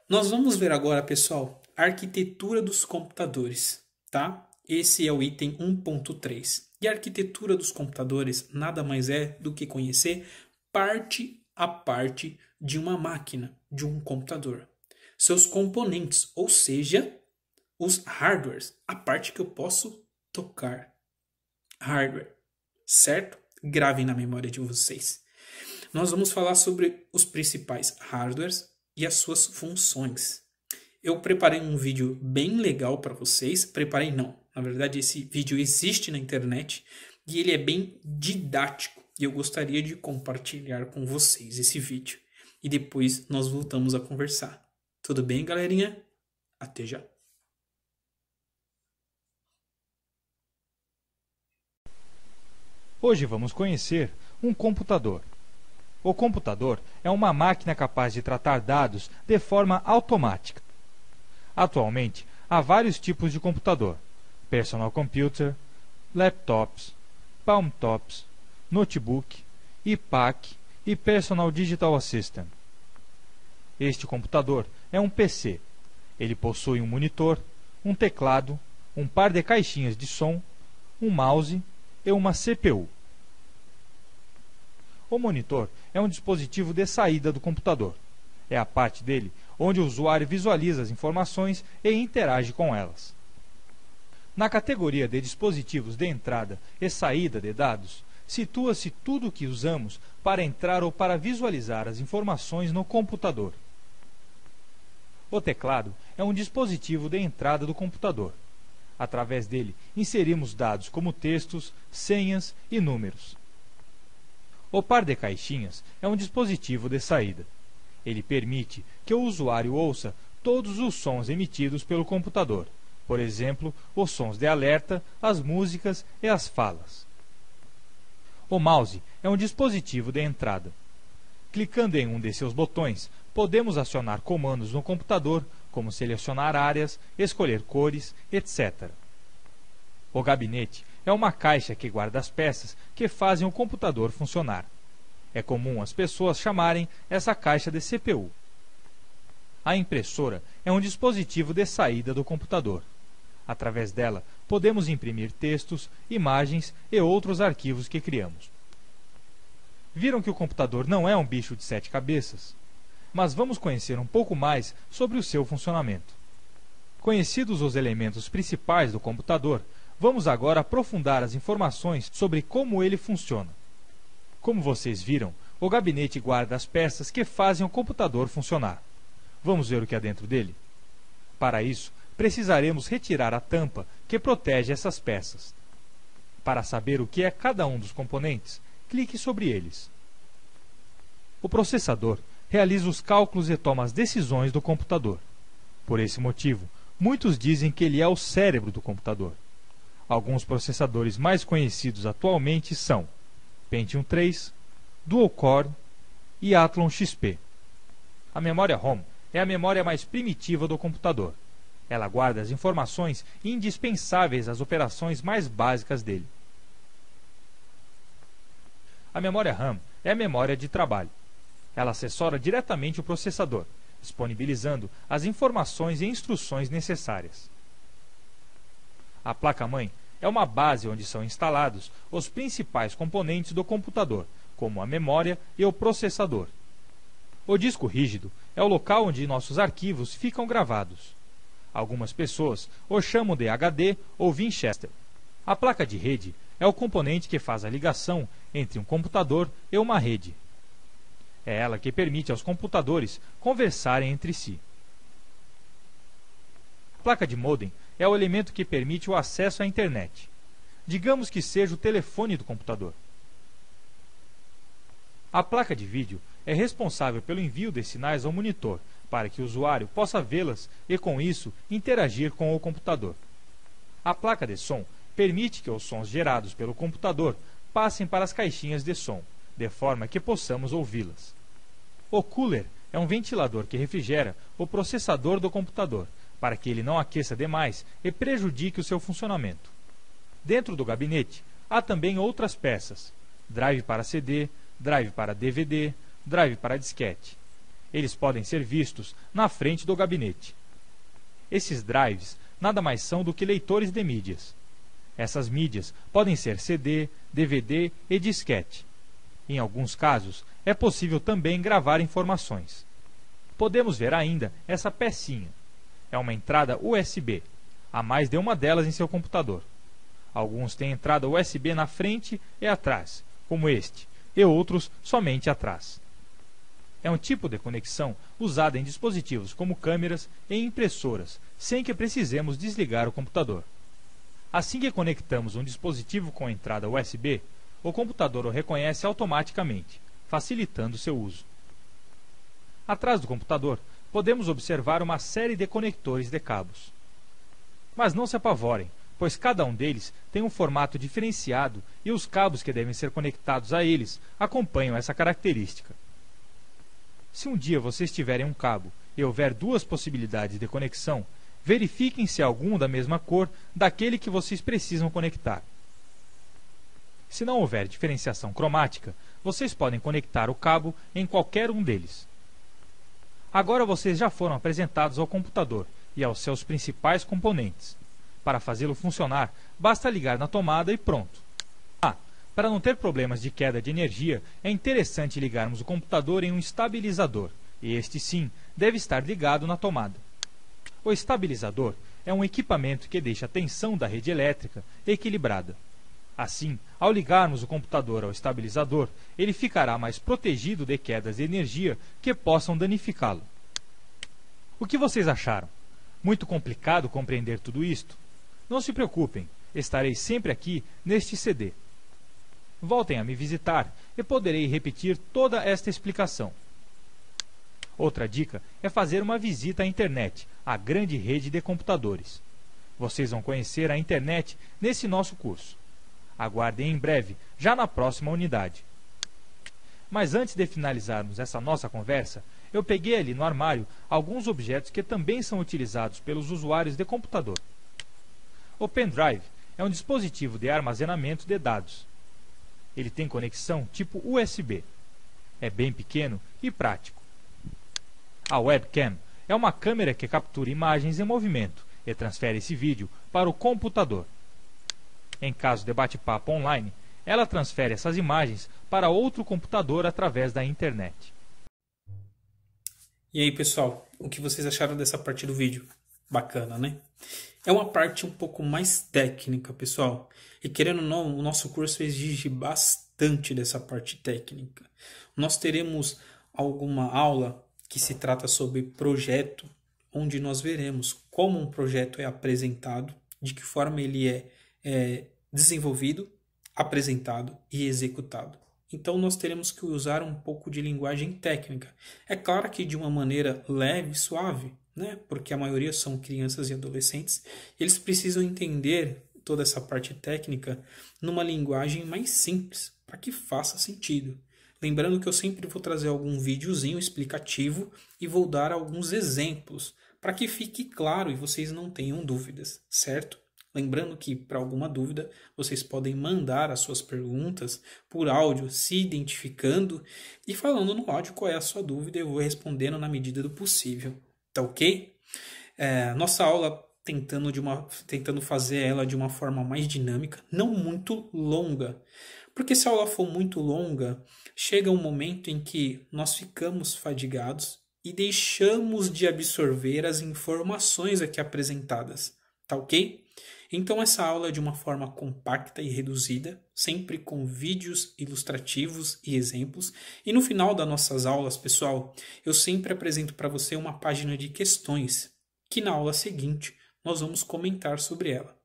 Nós vamos ver agora, pessoal, a arquitetura dos computadores, tá? Esse é o item 1.3. E a arquitetura dos computadores nada mais é do que conhecer parte a parte de uma máquina, de um computador. Seus componentes, ou seja, os hardwares, a parte que eu posso tocar. Hardware, certo? Gravem na memória de vocês. Nós vamos falar sobre os principais hardwares e as suas funções. Eu preparei um vídeo bem legal para vocês. Preparei não, na verdade esse vídeo existe na internet e ele é bem didático. E eu gostaria de compartilhar com vocês esse vídeo. E depois nós voltamos a conversar. Tudo bem, galerinha? Até já. Hoje vamos conhecer um computador. O computador é uma máquina capaz de tratar dados de forma automática. Atualmente, há vários tipos de computador: personal computer, laptops, palmtops, notebook, IPAC e personal digital assistant. Este computador é um PC. Ele possui um monitor, um teclado, um par de caixinhas de som, um mouse e uma CPU. O monitor é um dispositivo de saída do computador. É a parte dele onde o usuário visualiza as informações e interage com elas. Na categoria de dispositivos de entrada e saída de dados, situa-se tudo o que usamos para entrar ou para visualizar as informações no computador. O teclado é um dispositivo de entrada do computador. Através dele, inserimos dados como textos, senhas e números. O par de caixinhas é um dispositivo de saída. Ele permite que o usuário ouça todos os sons emitidos pelo computador, por exemplo, os sons de alerta, as músicas e as falas. O mouse é um dispositivo de entrada. Clicando em um de seus botões, podemos acionar comandos no computador, como selecionar áreas, escolher cores, etc. O gabinete é uma caixa que guarda as peças que fazem o computador funcionar. É comum as pessoas chamarem essa caixa de CPU. A impressora é um dispositivo de saída do computador. Através dela, podemos imprimir textos, imagens e outros arquivos que criamos. Viram que o computador não é um bicho de 7 cabeças? Mas vamos conhecer um pouco mais sobre o seu funcionamento. Conhecidos os elementos principais do computador, vamos agora aprofundar as informações sobre como ele funciona. Como vocês viram, o gabinete guarda as peças que fazem o computador funcionar. Vamos ver o que há dentro dele? Para isso, precisaremos retirar a tampa que protege essas peças. Para saber o que é cada um dos componentes, clique sobre eles. O processador realiza os cálculos e toma as decisões do computador. Por esse motivo, muitos dizem que ele é o cérebro do computador. Alguns processadores mais conhecidos atualmente são Pentium 3, Dual Core e Athlon XP. A memória ROM é a memória mais primitiva do computador. Ela guarda as informações indispensáveis às operações mais básicas dele. A memória RAM é a memória de trabalho. Ela assessora diretamente o processador, disponibilizando as informações e instruções necessárias. A placa-mãe é uma base onde são instalados os principais componentes do computador, como a memória e o processador. O disco rígido é o local onde nossos arquivos ficam gravados. Algumas pessoas o chamam de HD ou Winchester. A placa de rede é o componente que faz a ligação entre um computador e uma rede. É ela que permite aos computadores conversarem entre si. A placa de modem é o elemento que permite o acesso à internet. Digamos que seja o telefone do computador. A placa de vídeo é responsável pelo envio de sinais ao monitor, para que o usuário possa vê-las e, com isso, interagir com o computador. A placa de som permite que os sons gerados pelo computador passem para as caixinhas de som, de forma que possamos ouvi-las. O cooler é um ventilador que refrigera o processador do computador, para que ele não aqueça demais e prejudique o seu funcionamento. Dentro do gabinete, há também outras peças: drive para CD, drive para DVD, drive para disquete. Eles podem ser vistos na frente do gabinete. Esses drives nada mais são do que leitores de mídias. Essas mídias podem ser CD, DVD e disquete. Em alguns casos, é possível também gravar informações. Podemos ver ainda essa pecinha. É uma entrada USB. Há mais de uma delas em seu computador. Alguns têm entrada USB na frente e atrás, como este, e outros somente atrás. É um tipo de conexão usada em dispositivos como câmeras e impressoras, sem que precisemos desligar o computador. Assim que conectamos um dispositivo com entrada USB, o computador o reconhece automaticamente, facilitando seu uso. Atrás do computador, podemos observar uma série de conectores de cabos. Mas não se apavorem, pois cada um deles tem um formato diferenciado e os cabos que devem ser conectados a eles acompanham essa característica. Se um dia vocês tiverem um cabo e houver duas possibilidades de conexão, verifiquem se há algum da mesma cor daquele que vocês precisam conectar. Se não houver diferenciação cromática, vocês podem conectar o cabo em qualquer um deles. Agora vocês já foram apresentados ao computador e aos seus principais componentes. Para fazê-lo funcionar, basta ligar na tomada e pronto. Para não ter problemas de queda de energia, é interessante ligarmos o computador em um estabilizador, e este sim deve estar ligado na tomada. O estabilizador é um equipamento que deixa a tensão da rede elétrica equilibrada. Assim, ao ligarmos o computador ao estabilizador, ele ficará mais protegido de quedas de energia que possam danificá-lo. O que vocês acharam? Muito complicado compreender tudo isto? Não se preocupem, estarei sempre aqui neste CD. Voltem a me visitar e poderei repetir toda esta explicação. Outra dica é fazer uma visita à internet, a grande rede de computadores. Vocês vão conhecer a internet nesse nosso curso. Aguardem em breve, já na próxima unidade. Mas antes de finalizarmos essa nossa conversa, eu peguei ali no armário alguns objetos que também são utilizados pelos usuários de computador. O pendrive é um dispositivo de armazenamento de dados. Ele tem conexão tipo USB. É bem pequeno e prático. A webcam é uma câmera que captura imagens em movimento e transfere esse vídeo para o computador. Em caso de bate-papo online, ela transfere essas imagens para outro computador através da internet. E aí, pessoal, o que vocês acharam dessa parte do vídeo? Bacana, né? É uma parte um pouco mais técnica, pessoal. E querendo ou não, o nosso curso exige bastante dessa parte técnica. Nós teremos alguma aula que se trata sobre projeto, onde nós veremos como um projeto é apresentado, de que forma ele é desenvolvido, apresentado e executado. Então nós teremos que usar um pouco de linguagem técnica. É claro que de uma maneira leve e suave, né? Porque a maioria são crianças e adolescentes. Eles precisam entender toda essa parte técnica numa linguagem mais simples, para que faça sentido. Lembrando que eu sempre vou trazer algum videozinho explicativo e vou dar alguns exemplos para que fique claro e vocês não tenham dúvidas, certo? Lembrando que, para alguma dúvida, vocês podem mandar as suas perguntas por áudio, se identificando e falando no áudio qual é a sua dúvida e eu vou respondendo na medida do possível. Tá ok? Nossa aula tentando fazer ela de uma forma mais dinâmica, não muito longa. Porque se a aula for muito longa, chega um momento em que nós ficamos fadigados e deixamos de absorver as informações aqui apresentadas. Tá ok? Então essa aula é de uma forma compacta e reduzida, sempre com vídeos ilustrativos e exemplos. E no final das nossas aulas, pessoal, eu sempre apresento para você uma página de questões, que na aula seguinte nós vamos comentar sobre ela.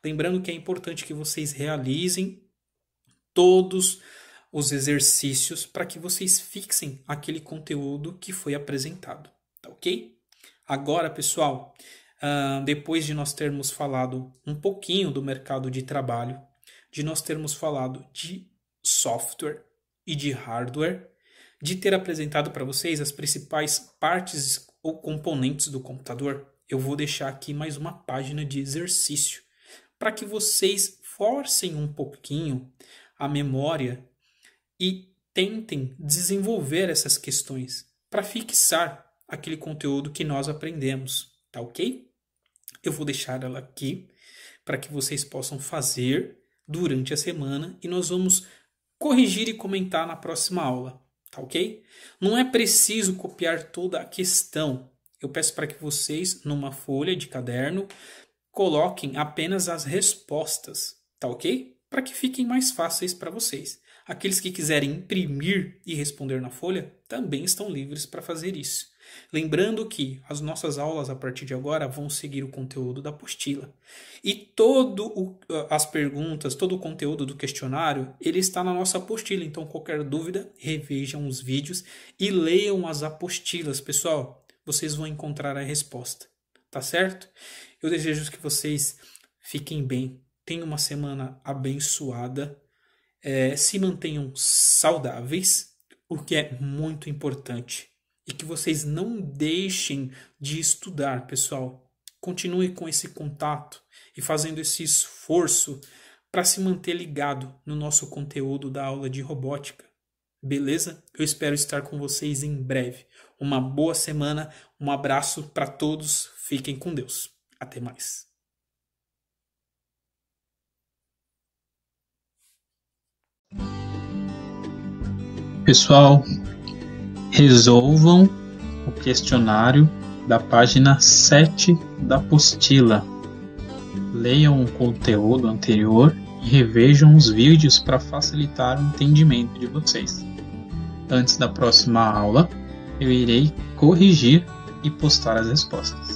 Lembrando que é importante que vocês realizem todos os exercícios para que vocês fixem aquele conteúdo que foi apresentado, tá ok? Agora, pessoal, depois de nós termos falado um pouquinho do mercado de trabalho, de nós termos falado de software e de hardware, de ter apresentado para vocês as principais partes ou componentes do computador, eu vou deixar aqui mais uma página de exercício para que vocês forcem um pouquinho a memória e tentem desenvolver essas questões. para fixar aquele conteúdo que nós aprendemos, tá ok? Eu vou deixar ela aqui para que vocês possam fazer durante a semana e nós vamos corrigir e comentar na próxima aula, tá ok? Não é preciso copiar toda a questão. Eu peço para que vocês, numa folha de caderno, coloquem apenas as respostas, tá ok? Para que fiquem mais fáceis para vocês. Aqueles que quiserem imprimir e responder na folha também estão livres para fazer isso. Lembrando que as nossas aulas a partir de agora vão seguir o conteúdo da apostila. E as perguntas, todo o conteúdo do questionário, ele está na nossa apostila. Então, qualquer dúvida, revejam os vídeos e leiam as apostilas. Pessoal, vocês vão encontrar a resposta. Tá certo? Eu desejo que vocês fiquem bem, tenham uma semana abençoada, se mantenham saudáveis, o que é muito importante. E que vocês não deixem de estudar, pessoal. Continue com esse contato e fazendo esse esforço para se manter ligado no nosso conteúdo da aula de robótica. Beleza? Eu espero estar com vocês em breve. Uma boa semana, um abraço para todos, fiquem com Deus. Até mais. Pessoal, resolvam o questionário da página 7 da apostila. Leiam o conteúdo anterior e revejam os vídeos para facilitar o entendimento de vocês. Antes da próxima aula, eu irei corrigir e postar as respostas.